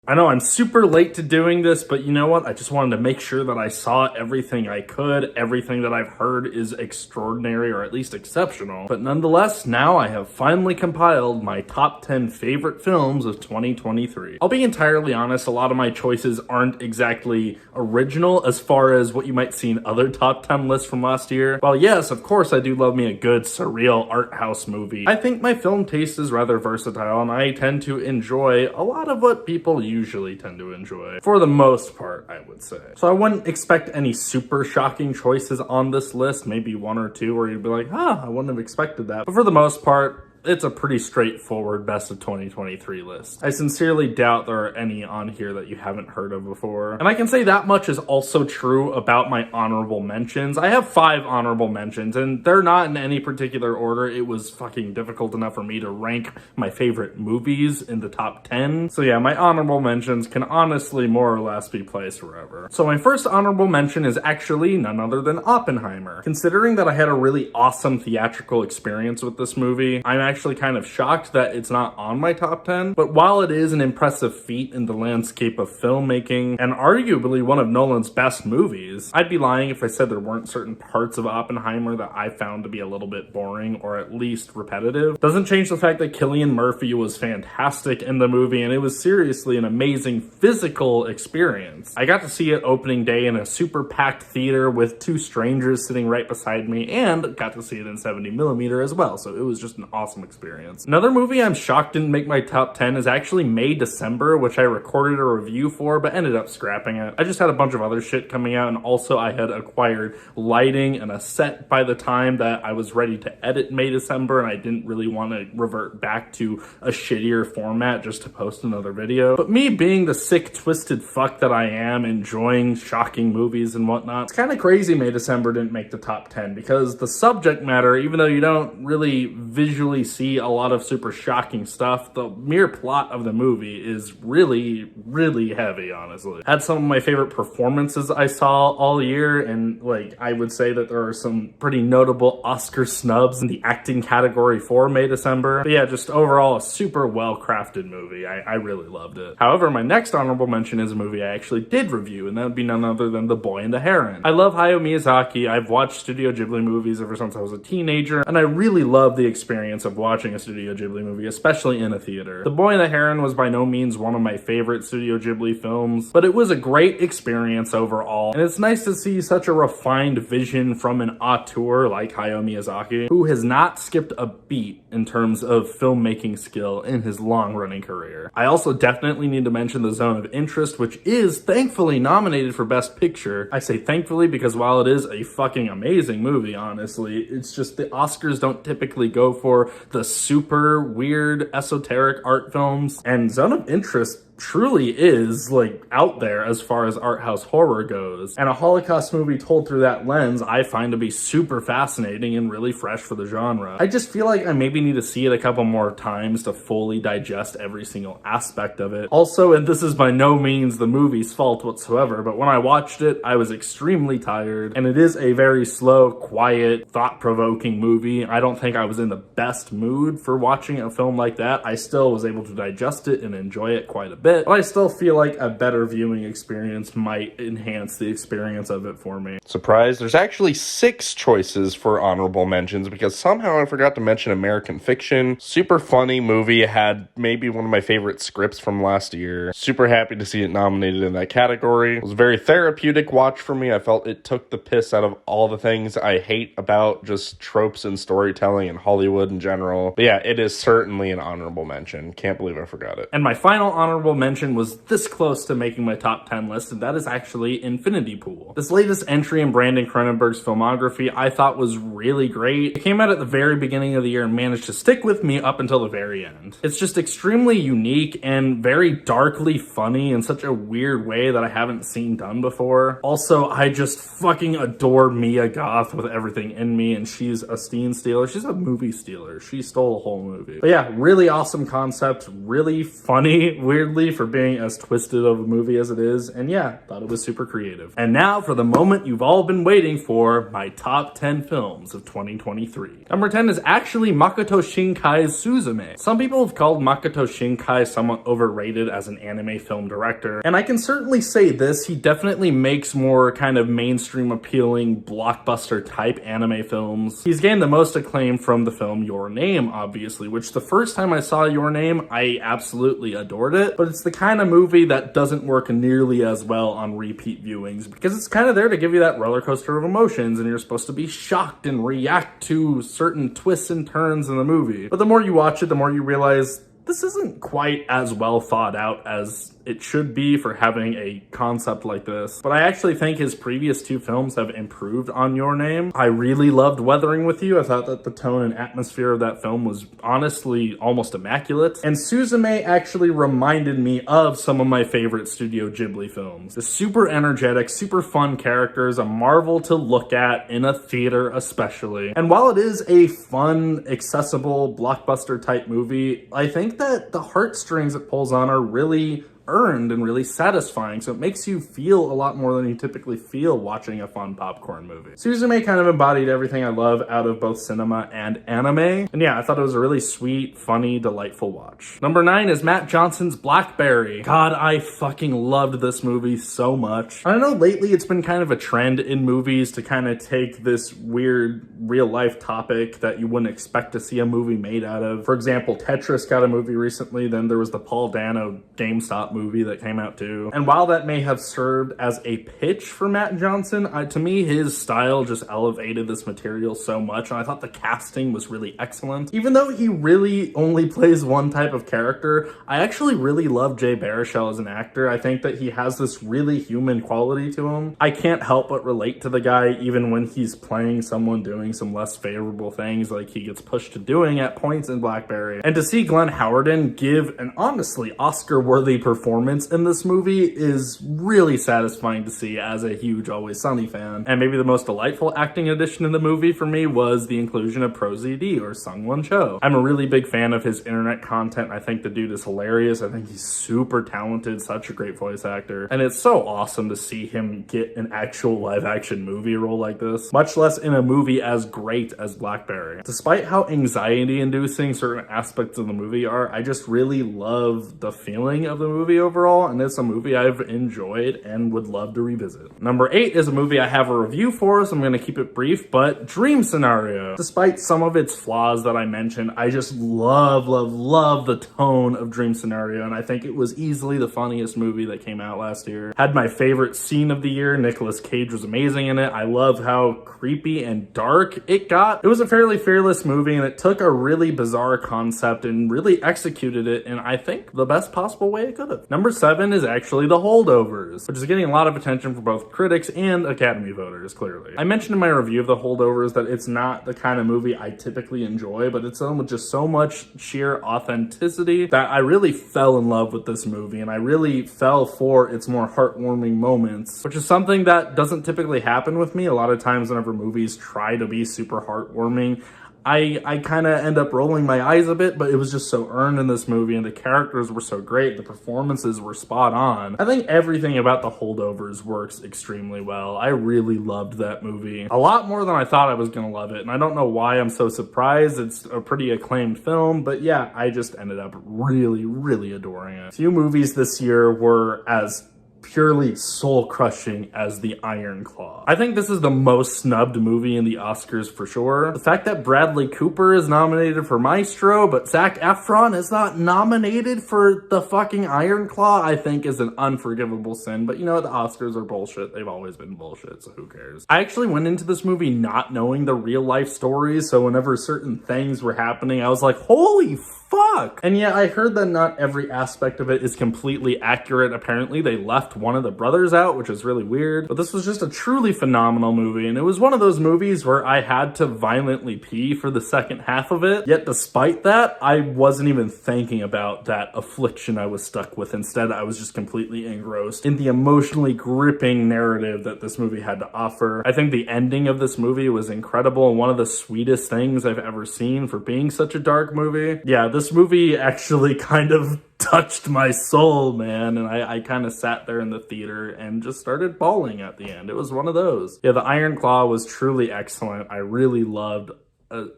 I know I'm super late to doing this, but you know what? I just wanted to make sure that I saw everything I could. Everything that I've heard is extraordinary, or at least exceptional. But nonetheless, now I have finally compiled my top 10 favorite films of 2023. I'll be entirely honest, a lot of my choices aren't exactly original as far as what you might see in other top 10 lists from last year. While yes, of course I do love me a good surreal art house movie, I think my film taste is rather versatile and I tend to enjoy a lot of what people usually tend to enjoy. For the most part, I would say. So I wouldn't expect any super shocking choices on this list, maybe one or two where you'd be like, I wouldn't have expected that. But for the most part, it's a pretty straightforward best of 2023 list. I sincerely doubt there are any on here that you haven't heard of before. And I can say that much is also true about my honorable mentions. I have 5 honorable mentions, and they're not in any particular order. It was fucking difficult enough for me to rank my favorite movies in the top 10. So yeah, my honorable mentions can honestly more or less be placed wherever. So my first honorable mention is actually none other than Oppenheimer. Considering that I had a really awesome theatrical experience with this movie, I'm actually kind of shocked that it's not on my top 10, but while it is an impressive feat in the landscape of filmmaking and arguably one of Nolan's best movies, I'd be lying if I said there weren't certain parts of Oppenheimer that I found to be a little bit boring or at least repetitive. Doesn't change the fact that Cillian Murphy was fantastic in the movie and it was seriously an amazing physical experience. I got to see it opening day in a super packed theater with 2 strangers sitting right beside me and got to see it in 70mm as well, so it was just an awesome experience. Another movie I'm shocked didn't make my top 10 is actually May December, which I recorded a review for but ended up scrapping it. I just had a bunch of other shit coming out, and also I had acquired lighting and a set by the time that I was ready to edit May December, and I didn't really want to revert back to a shittier format just to post another video. But me being the sick, twisted fuck that I am, enjoying shocking movies and whatnot, it's kind of crazy May December didn't make the top 10 because the subject matter, even though you don't really visually see a lot of super shocking stuff, the mere plot of the movie is really, really heavy, honestly. Had some of my favorite performances I saw all year, and like I would say that there are some pretty notable Oscar snubs in the acting category for May December. But yeah, just overall a super well-crafted movie. I really loved it. However, my next honorable mention is a movie I actually did review, and that would be none other than The Boy and the Heron. I love Hayao Miyazaki. I've watched Studio Ghibli movies ever since I was a teenager, and I really love the experience of watching a Studio Ghibli movie, especially in a theater. The Boy and the Heron was by no means one of my favorite Studio Ghibli films, but it was a great experience overall, and it's nice to see such a refined vision from an auteur like Hayao Miyazaki, who has not skipped a beat in terms of filmmaking skill in his long-running career. I also definitely need to mention The Zone of Interest, which is thankfully nominated for Best Picture. I say thankfully because while it is a fucking amazing movie, honestly, it's just the Oscars don't typically go for the super weird esoteric art films, and Zone of Interest truly is like out there as far as art house horror goes, and a Holocaust movie told through that lens I find to be super fascinating and really fresh for the genre. I just feel like I maybe need to see it a couple more times to fully digest every single aspect of it. Also, and this is by no means the movie's fault whatsoever, but when I watched it I was extremely tired, and it is a very slow, quiet, thought-provoking movie. I don't think I was in the best mood for watching a film like that. I still was able to digest it and enjoy it quite a bit, but I still feel like a better viewing experience might enhance the experience of it for me. Surprise, there's actually 6 choices for honorable mentions because somehow I forgot to mention American Fiction. Super funny movie, had maybe one of my favorite scripts from last year. Super happy to see it nominated in that category. It was a very therapeutic watch for me. I felt it took the piss out of all the things I hate about just tropes and storytelling and Hollywood in general. But yeah, it is certainly an honorable mention. Can't believe I forgot it. And my final honorable mention was this close to making my top 10 list, and that is actually Infinity Pool. This latest entry in Brandon Cronenberg's filmography I thought was really great. It came out at the very beginning of the year and managed to stick with me up until the very end. It's just extremely unique and very darkly funny in such a weird way that I haven't seen done before. Also, I just fucking adore Mia Goth with everything in me, and she's a scene stealer. She's a movie stealer. She stole a whole movie. But yeah, really awesome concept, really funny, weirdly Ghibli for being as twisted of a movie as it is, and yeah, thought it was super creative. And now for the moment you've all been waiting for, my top 10 films of 2023. Number 10 is actually Makoto Shinkai's Suzume. Some people have called Makoto Shinkai somewhat overrated as an anime film director, and I can certainly say this, he definitely makes more kind of mainstream appealing blockbuster type anime films. He's gained the most acclaim from the film Your Name, obviously, which the first time I saw Your Name, I absolutely adored it, but it's the kind of movie that doesn't work nearly as well on repeat viewings because it's kind of there to give you that roller coaster of emotions and you're supposed to be shocked and react to certain twists and turns in the movie. But the more you watch it, the more you realize this isn't quite as well thought out as it should be for having a concept like this. But I actually think his previous two films have improved on Your Name. I really loved Weathering With You. I thought that the tone and atmosphere of that film was honestly almost immaculate. And Suzume actually reminded me of some of my favorite Studio Ghibli films. The super energetic, super fun characters, a marvel to look at in a theater especially. And while it is a fun, accessible, blockbuster type movie, I think that the heartstrings it pulls on are really earned and really satisfying, so it makes you feel a lot more than you typically feel watching a fun popcorn movie. Suzume kind of embodied everything I love out of both cinema and anime, and yeah, I thought it was a really sweet, funny, delightful watch. Number 9 is Matt Johnson's Blackberry. God, I fucking loved this movie so much. I know lately it's been kind of a trend in movies to kind of take this weird real-life topic that you wouldn't expect to see a movie made out of. For example, Tetris got a movie recently, then there was the Paul Dano GameStop movie that came out too. And while that may have served as a pitch for Matt Johnson, to me his style just elevated this material so much, and I thought the casting was really excellent. Even though he really only plays one type of character, I actually really love Jay Baruchel as an actor. I think that he has this really human quality to him. I can't help but relate to the guy even when he's playing someone doing some less favorable things like he gets pushed to doing at points in Blackberry. And to see Glenn Howerton give an honestly Oscar-worthy performance in this movie is really satisfying to see as a huge Always Sunny fan. And maybe the most delightful acting addition in the movie for me was the inclusion of Pro ZD or Sungwon Cho. I'm a really big fan of his internet content. I think the dude is hilarious. I think he's super talented, such a great voice actor. And it's so awesome to see him get an actual live action movie role like this, much less in a movie as great as Blackberry. Despite how anxiety inducing certain aspects of the movie are, I just really love the feeling of the movie overall, and it's a movie I've enjoyed and would love to revisit. Number 8 is a movie I have a review for, so I'm going to keep it brief, but Dream Scenario. Despite some of its flaws that I mentioned, I just love the tone of Dream Scenario, and I think it was easily the funniest movie that came out last year. Had my favorite scene of the year. Nicolas Cage was amazing in it. I love how creepy and dark it got. It was a fairly fearless movie, and it took a really bizarre concept and really executed it in, I think, the best possible way it could have. Number 7 is actually The Holdovers, which is getting a lot of attention from both critics and Academy voters, clearly. I mentioned in my review of The Holdovers that it's not the kind of movie I typically enjoy, but it's done with just so much sheer authenticity that I really fell in love with this movie, and I really fell for its more heartwarming moments, which is something that doesn't typically happen with me. A lot of times whenever movies try to be super heartwarming, I kind of end up rolling my eyes a bit, but it was just so earned in this movie, and the characters were so great, the performances were spot on. I think everything about The Holdovers works extremely well. I really loved that movie. A lot more than I thought I was going to love it, and I don't know why I'm so surprised. It's a pretty acclaimed film, but yeah, I just ended up really adoring it. Few movies this year were as purely soul-crushing as The Iron Claw. I think this is the most snubbed movie in the Oscars for sure. The fact that Bradley Cooper is nominated for Maestro, but Zac Efron is not nominated for the fucking Iron Claw, I think is an unforgivable sin. But you know, the Oscars are bullshit. They've always been bullshit, so who cares? I actually went into this movie not knowing the real-life stories, so whenever certain things were happening, I was like, holy fuck! And yeah, I heard that not every aspect of it is completely accurate. Apparently, they left one of the brothers out, which is really weird. But this was just a truly phenomenal movie, and it was one of those movies where I had to violently pee for the second half of it. Yet despite that, I wasn't even thinking about that affliction I was stuck with. Instead, I was just completely engrossed in the emotionally gripping narrative that this movie had to offer. I think the ending of this movie was incredible and one of the sweetest things I've ever seen for being such a dark movie. Yeah, this movie actually kind of touched my soul, man. And I kind of sat there in the theater and just started bawling at the end. It was one of those. Yeah, The Iron Claw was truly excellent. I really loved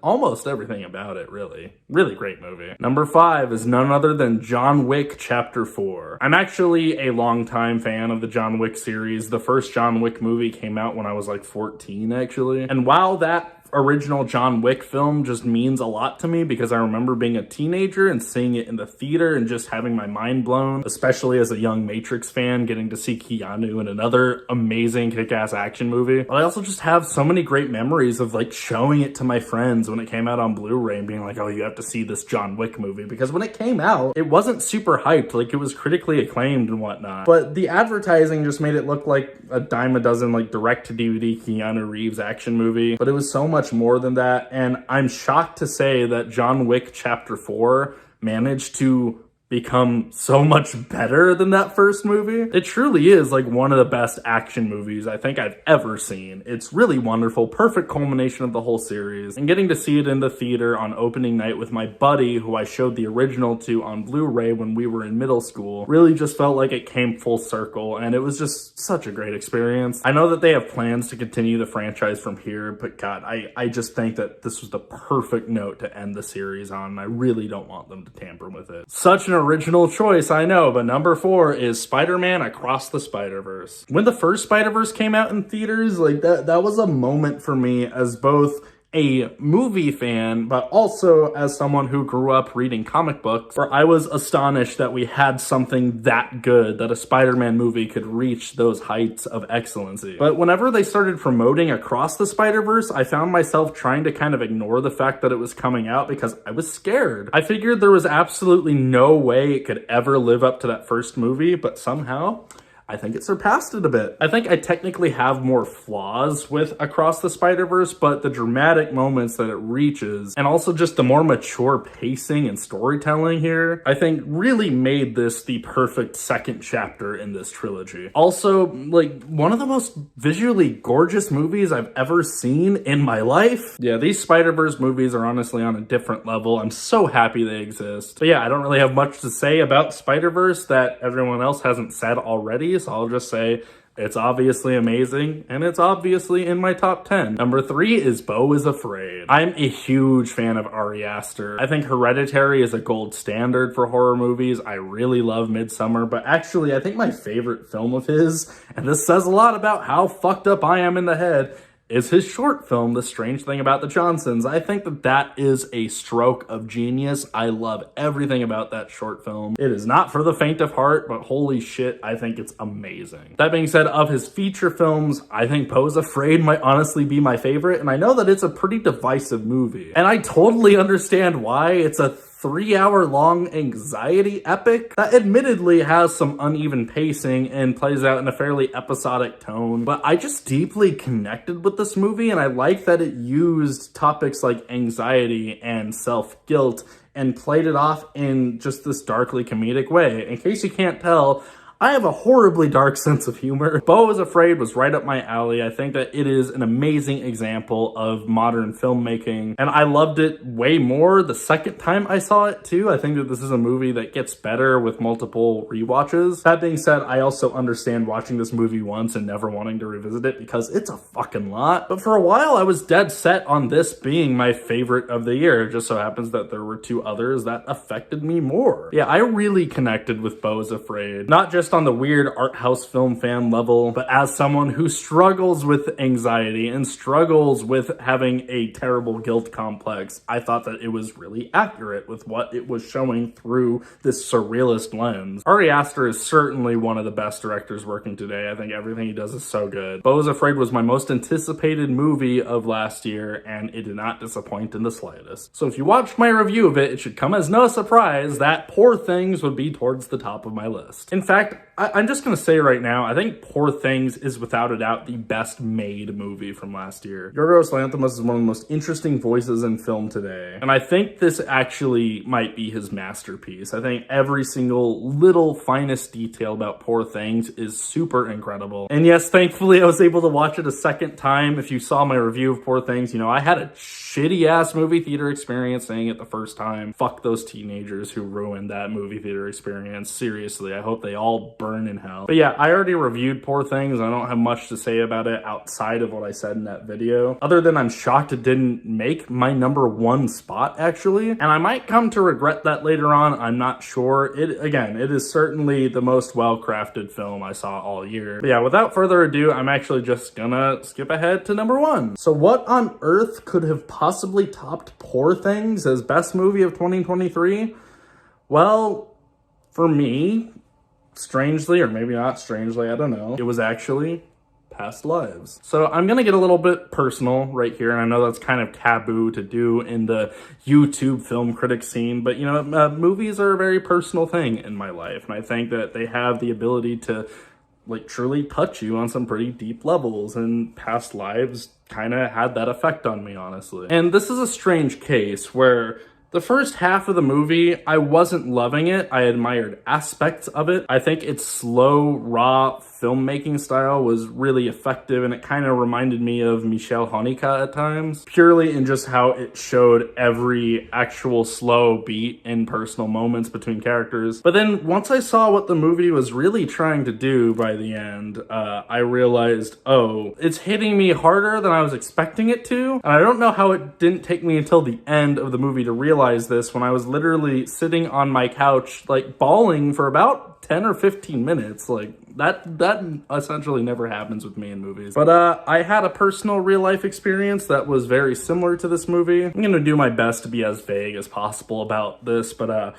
almost everything about it, really. Really great movie. Number 5 is none other than John Wick Chapter 4. I'm actually a longtime fan of the John Wick series. The first John Wick movie came out when I was like 14, actually. And while that original John Wick film just means a lot to me because I remember being a teenager and seeing it in the theater and just having my mind blown, especially as a young Matrix fan, getting to see Keanu in another amazing kick-ass action movie. But I also just have so many great memories of like showing it to my friends when it came out on Blu-ray and being like, oh, you have to see this John Wick movie, because when it came out, it wasn't super hyped. Like, it was critically acclaimed and whatnot, but the advertising just made it look like a dime a dozen like direct-to-DVD Keanu Reeves action movie, but it was so much more than that. And I'm shocked to say that John Wick Chapter 4 managed to become so much better than that first movie. It truly is like one of the best action movies I think I've ever seen. It's really wonderful, perfect culmination of the whole series, and getting to see it in the theater on opening night with my buddy who I showed the original to on Blu-ray when we were in middle school really just felt like it came full circle, and it was just such a great experience. I know that they have plans to continue the franchise from here, but God, I just think that this was the perfect note to end the series on, and I really don't want them to tamper with it. Such an original choice, I know, but number 4 is Spider-Man Across the Spider-Verse. When the first Spider-Verse came out in theaters, like that was a moment for me as both a movie fan, but also as someone who grew up reading comic books, where I was astonished that we had something that good, that a Spider-Man movie could reach those heights of excellency. But whenever they started promoting Across the Spider-Verse, I found myself trying to kind of ignore the fact that it was coming out because I was scared. I figured there was absolutely no way it could ever live up to that first movie, but somehow I think it surpassed it a bit. I think I technically have more flaws with Across the Spider-Verse, but the dramatic moments that it reaches, and also just the more mature pacing and storytelling here, I think really made this the perfect second chapter in this trilogy. Also, like, one of the most visually gorgeous movies I've ever seen in my life. Yeah, these Spider-Verse movies are honestly on a different level. I'm so happy they exist. But yeah, I don't really have much to say about Spider-Verse that everyone else hasn't said already, so I'll just say it's obviously amazing, and it's obviously in my top 10. Number 3 is Beau is Afraid. I'm a huge fan of Ari Aster. I think Hereditary is a gold standard for horror movies. I really love Midsommar, but actually I think my favorite film of his, and this says a lot about how fucked up I am in the head, is his short film, The Strange Thing About the Johnsons. I think that that is a stroke of genius. I love everything about that short film. It is not for the faint of heart, but holy shit, I think it's amazing. That being said, of his feature films, I think Beau is Afraid might honestly be my favorite, and I know that it's a pretty divisive movie. And I totally understand why. It's a 3-hour-long anxiety epic that admittedly has some uneven pacing and plays out in a fairly episodic tone, but I just deeply connected with this movie, and I like that it used topics like anxiety and self-guilt and played it off in just this darkly comedic way. In case you can't tell, I have a horribly dark sense of humor. Beau is Afraid was right up my alley. I think that it is an amazing example of modern filmmaking, and I loved it way more the second time I saw it too. I think that this is a movie that gets better with multiple rewatches. That being said, I also understand watching this movie once and never wanting to revisit it because it's a fucking lot. But for a while, I was dead set on this being my favorite of the year. It just so happens that there were 2 others that affected me more. Yeah, I really connected with Beau is Afraid, not just on the weird art house film fan level, but as someone who struggles with anxiety and struggles with having a terrible guilt complex. I thought that it was really accurate with what it was showing through this surrealist lens. Ari Aster is certainly one of the best directors working today. I think everything he does is so good. Beau is Afraid was my most anticipated movie of last year, and it did not disappoint in the slightest. So if you watched my review of it, it should come as no surprise that Poor Things would be towards the top of my list. In fact, I'm just going to say right now, I think Poor Things is without a doubt the best made movie from last year. Yorgos Lanthimos is one of the most interesting voices in film today. And I think this actually might be his masterpiece. I think every single little finest detail about Poor Things is super incredible. And yes, thankfully I was able to watch it a second time. If you saw my review of Poor Things, you know, I had a shitty ass movie theater experience seeing it the first time. Fuck those teenagers who ruined that movie theater experience. Seriously, I hope they all burn in hell. But yeah, I already reviewed Poor Things. I don't have much to say about it outside of what I said in that video. Other than I'm shocked it didn't make my #1 spot, actually. And I might come to regret that later on. I'm not sure. It is certainly the most well-crafted film I saw all year. But yeah, without further ado, I'm actually just gonna skip ahead to #1. So what on earth could have possibly topped Poor Things as best movie of 2023? Well, for me, strangely, or maybe not strangely, I don't know, it was actually Past Lives. So I'm gonna get a little bit personal right here, and I know that's kind of taboo to do in the YouTube film critic scene, but you know, movies are a very personal thing in my life, and I think that they have the ability to like truly touch you on some pretty deep levels, and Past Lives kind of had that effect on me, honestly. And this is a strange case where the first half of the movie, I wasn't loving it. I admired aspects of it. I think its slow, raw filmmaking style was really effective, and it kind of reminded me of Michel Haneke at times, purely in just how it showed every actual slow beat in personal moments between characters. But then once I saw what the movie was really trying to do by the end, I realized, oh, it's hitting me harder than I was expecting it to. And I don't know how it didn't take me until the end of the movie to realize this, when I was literally sitting on my couch, like bawling for about 10 or 15 minutes. Like that essentially never happens with me in movies. But I had a personal real life experience that was very similar to this movie. I'm gonna do my best to be as vague as possible about this, but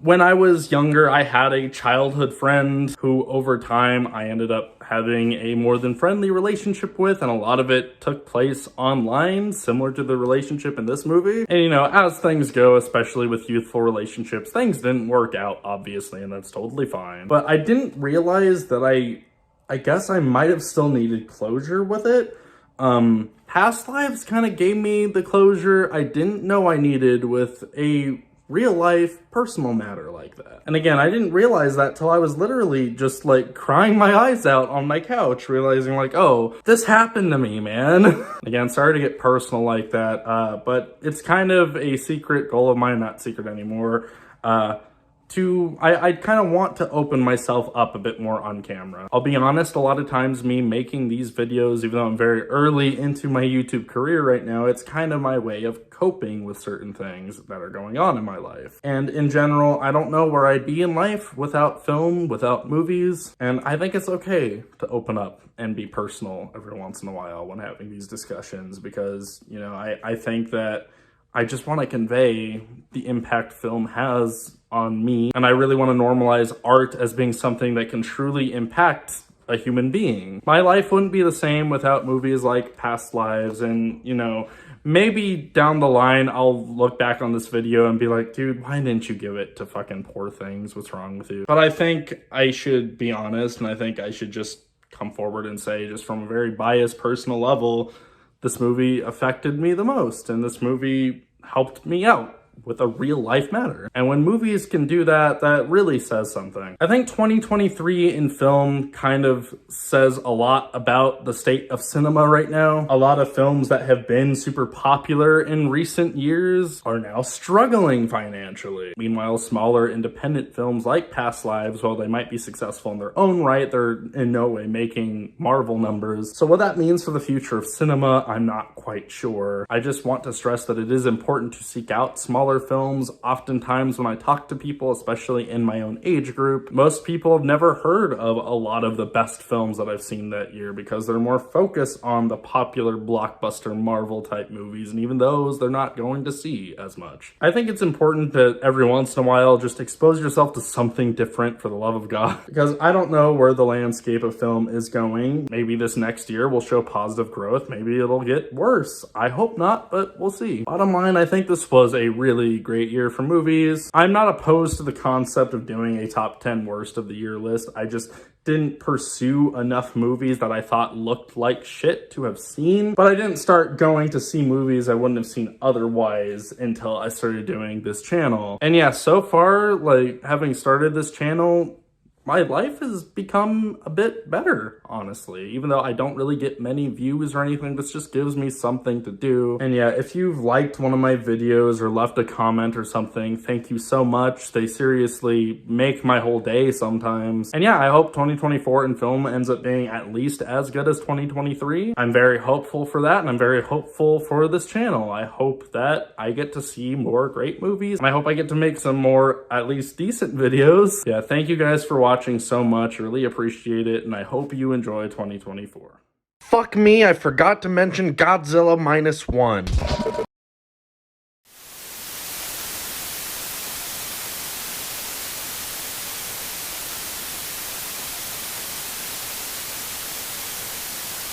when I was younger, I had a childhood friend who over time I ended up having a more than friendly relationship with, and a lot of it took place online, similar to the relationship in this movie. And you know, as things go, especially with youthful relationships, things didn't work out, obviously, and that's totally fine. But I didn't realize that I guess I might have still needed closure with it. Past Lives kind of gave me the closure I didn't know I needed with a real life personal matter like that. And again, I didn't realize that till I was literally just like crying my eyes out on my couch, realizing like, oh, this happened to me, man. Again, sorry to get personal like that, but it's kind of a secret goal of mine, not secret anymore, I kind of want to open myself up a bit more on camera. I'll be honest, a lot of times me making these videos, even though I'm very early into my YouTube career right now, it's kind of my way of coping with certain things that are going on in my life. And in general, I don't know where I'd be in life without film, without movies, and I think it's okay to open up and be personal every once in a while when having these discussions, because, you know, I think that I just want to convey the impact film has on me, and I really want to normalize art as being something that can truly impact a human being. My life wouldn't be the same without movies like Past Lives, and, you know, maybe down the line I'll look back on this video and be like, dude, why didn't you give it to fucking Poor Things? What's wrong with you? But I think I should be honest, and I think I should just come forward and say, just from a very biased personal level, this movie affected me the most, and this movie helped me out with a real life matter. And when movies can do that, that really says something. I think 2023 in film kind of says a lot about the state of cinema right now. A lot of films that have been super popular in recent years are now struggling financially. Meanwhile, smaller independent films like Past Lives, while they might be successful in their own right, they're in no way making Marvel numbers. So what that means for the future of cinema, I'm not quite sure. I just want to stress that it is important to seek out smaller films. Oftentimes when I talk to people, especially in my own age group, most people have never heard of a lot of the best films that I've seen that year because they're more focused on the popular blockbuster Marvel type movies, and even those they're not going to see as much. I think it's important that every once in a while just expose yourself to something different, for the love of God, because I don't know where the landscape of film is going. Maybe this next year will show positive growth, maybe it'll get worse. I hope not, but we'll see. Bottom line, I think this was a really really great year for movies. I'm not opposed to the concept of doing a top 10 worst of the year list. I just didn't pursue enough movies that I thought looked like shit to have seen, but I didn't start going to see movies I wouldn't have seen otherwise until I started doing this channel. And yeah, so far, like, having started this channel, my life has become a bit better, honestly. Even though I don't really get many views or anything, this just gives me something to do. And yeah, if you've liked one of my videos or left a comment or something, thank you so much. They seriously make my whole day sometimes. And yeah, I hope 2024 in film ends up being at least as good as 2023. I'm very hopeful for that, and I'm very hopeful for this channel. I hope that I get to see more great movies, and I hope I get to make some more at least decent videos. Yeah, thank you guys for watching so much. Really appreciate it, and I hope you enjoy 2024. Fuck me, I forgot to mention Godzilla -1.